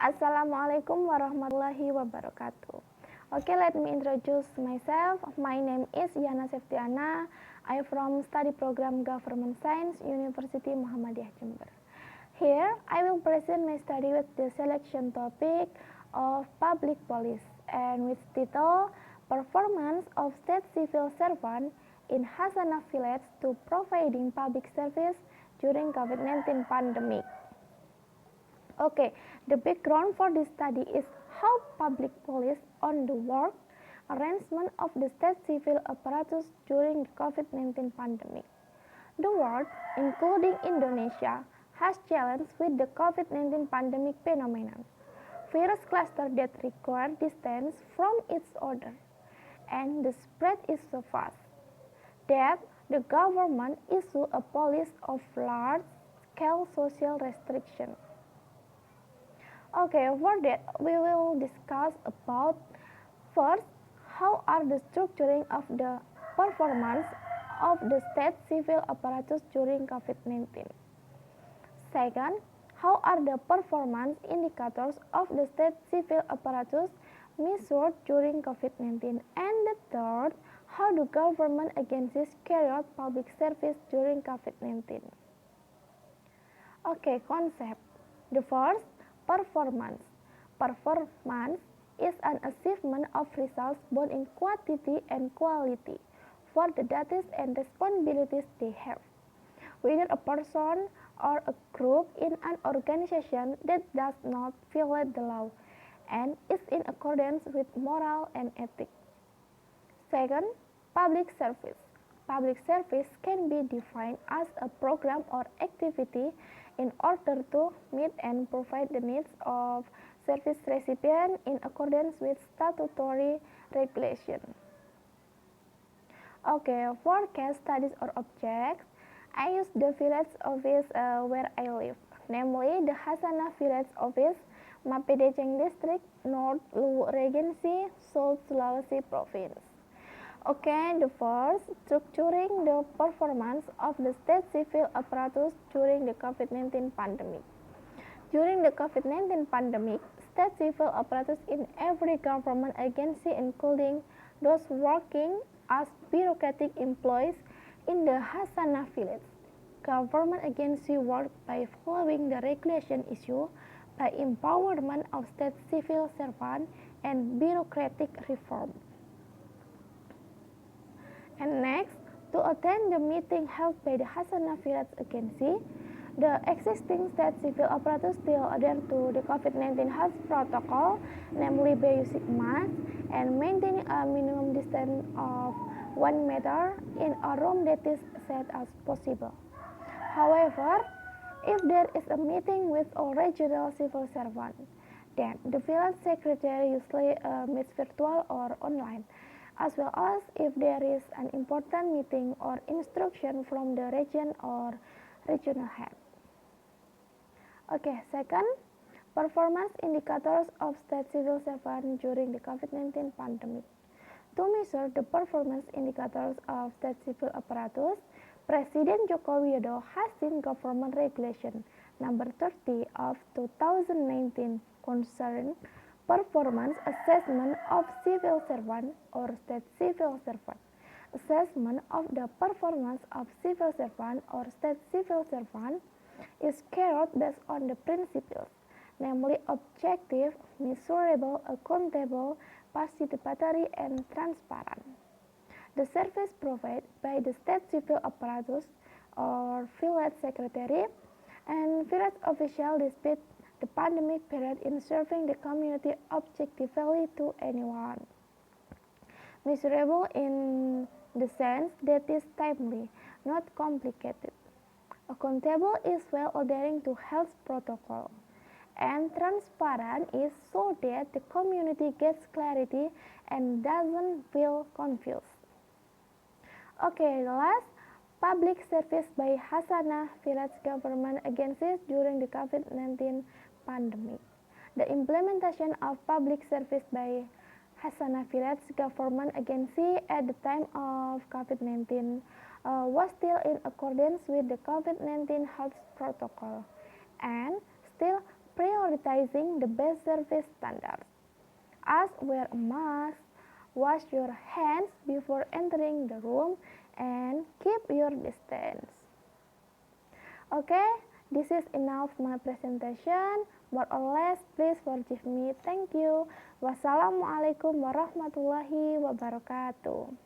Assalamualaikum warahmatullahi wabarakatuh. Okay, let me introduce myself. My name is Yana Septiana. I am from study program Government Science, University Muhammadiyah Jember. Here, I will present my study with the selection topic of public policy and with title Performance of State Civil Servant in Hasanah Village to Providing Public Service during COVID-19 pandemic. Okay, the background for this study is how public policy on the work arrangement of the state civil apparatus during the COVID-19 pandemic. The world, including Indonesia, has challenged with the COVID-19 pandemic phenomenon. Virus cluster that require distance from its order, and the spread is so fast that the government issue a policy of large-scale social restriction. Okay, for that we will discuss about first how are the structuring of the performance of the state civil apparatus during COVID-19. Second, how are the performance indicators of the state civil apparatus measured during COVID-19? And the third, how do government agencies carry out public service during COVID-19? Okay, concept. The first, performance. Performance is an achievement of results both in quantity and quality for the duties and responsibilities they have. Whether a person or a group in an organization that does not violate the law and is in accordance with moral and ethics. Second, public service. Public service can be defined as a program or activity in order to meet and provide the needs of service recipient in accordance with statutory regulation. Okay, for case studies or objects, I use the village office where I live, namely the Hasanah Village Office, Mapedeceng District, North Luwu Regency, South Sulawesi Province. Okay, the first, structuring the performance of the state civil apparatus during the COVID-19 pandemic. During the COVID-19 pandemic, state civil apparatus in every government agency, including those working as bureaucratic employees in the Hasanah Village, government agency worked by following the regulation issued by empowerment of state civil servant and bureaucratic reform. And next, to attend the meeting held by the Hasanah Village Agency, the existing state civil apparatus still adhere to the COVID-19 health protocol, namely by using masks and maintaining a minimum distance of 1 meter in a room that is set as possible. However, if there is a meeting with a regional civil servant, then the village secretary usually meets virtual or online, as well as if there is an important meeting or instruction from the region or regional head. Okay, second, performance indicators of state civil servant during the COVID-19 pandemic. To measure the performance indicators of state civil apparatus, Presiden Joko Widodo has seen Government Regulation Number 30 of 2019 concern performance assessment of civil servant or state civil servant. Assessment of the performance of civil servant or state civil servant is carried out based on the principles, namely objective, measurable, accountable, participatory, and transparent. The service provided by the state civil apparatus or village secretary and village official despite the pandemic period in serving the community objectively to anyone. Measurable in the sense that is timely, not complicated. Accountable is well adhering to health protocol. And transparent is so that the community gets clarity and doesn't feel confused. Okay, last, public service by Hasanah Village government agencies during the COVID-19 pandemic. The implementation of public service by Hasanah Village government agency at the time of COVID-19 was still in accordance with the COVID-19 health protocol, and still prioritizing the best service standards, as wear a mask, wash your hands before entering the room, and keep your distance. Okay, this is enough my presentation. More or less, please forgive me. Thank you. Wassalamualaikum warahmatullahi wabarakatuh.